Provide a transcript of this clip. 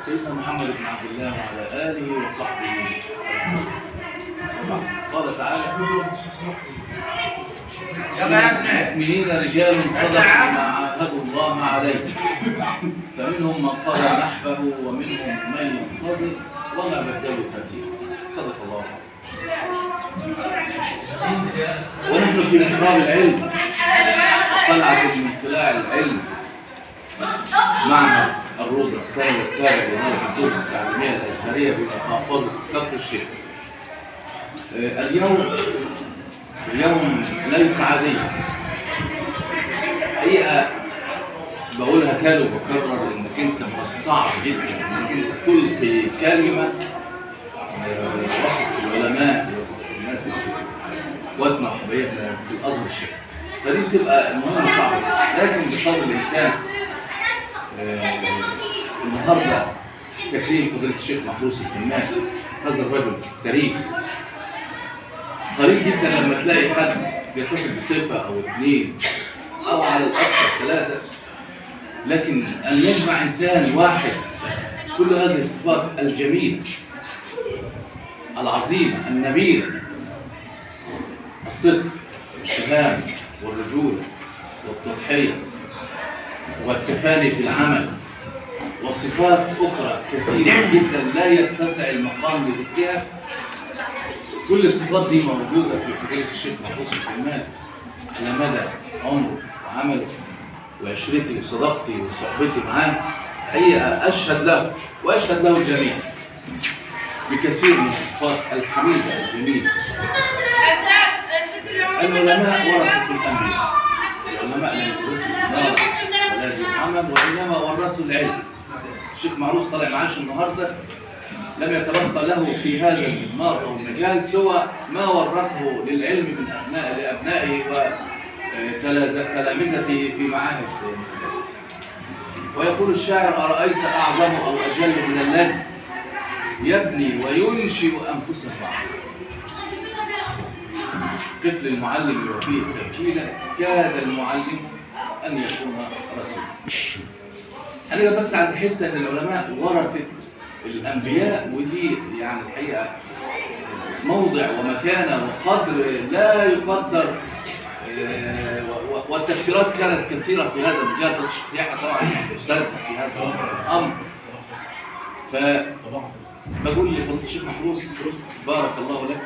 سيدنا محمد بن عبد الله وعلى آله وصحبه وبعد. قال تعالى: المؤمنين رجال صدقوا ما عاهدوا الله عليه فمنهم من قضى نحبه ومنهم من ينتظر وما بدلوا تبديلا. صدق الله العظيم. ونحن في محراب العلم، طلعت من اطلاع العلم، معهد الروضة الثانية التابع لدار الدروس التعليمية الأزهرية بمحافظة كفر الشيخ. اليوم ليس عاديا، حقيقة بقولها تاني وبكرر انك انت من الصعب جدا انك انت تلقي كلمة وسط العلماء والناس اخواتنا وحبايبنا في الازهر الشيخ، فدي بتبقى مهمة صعبة، لكن بقدر الامكان النهارده تكريم فضيلة الشيخ محروس الكمال، هذا الرجل تاريخي. قليل جدا لما تلاقي حد بيتصل بصفة أو اثنين أو على الأكثر ثلاثة، لكن أن يجمع إنسان واحد كل هذه الصفات الجميلة العظيمة النبيلة: الصدق والشهامة والرجولة والتضحية والتفاني في العمل وصفات أخرى كثيرة جدا لا يتسع المقام لذكرها. كل الصفات دي موجودة في فضيلة الشيخ محروس الكمال على مدى عمره وعمله وعشرتي وصداقتي وصحبتي معاه. حقيقة أشهد له وأشهد له الجميع بكثير من الصفات الحميدة الجميلة. العلماء ورثة الأنبياء، العلماء لم يورثوا المال ولا العمل وإنما ورثوا العلم. الشيخ محروس طلع معاش النهارده، لم يتبقى له في هذا المضمار أو المجال سوى ما ورثه للعلم من لأبنائه وتلامذته في معاهد. ويقول الشاعر: أرأيت أعظم أو أجل من الذي يبني وينشئ أنفسه معه. طفل المعلم يوفيه التبجيل كاد المعلم أن يكون رسولا. أنا بس عند حتة أن العلماء ورثت الأنبياء، ودي يعني الحقيقة موضع ومكانة وقدر لا يقدر، والتفسيرات كانت كثيرة في هذا المجال. فضيلة الشيخ يحيى طبعا أستاذنا في هذا الأمر، فبقول لفضيلة الشيخ محروس: بارك الله لك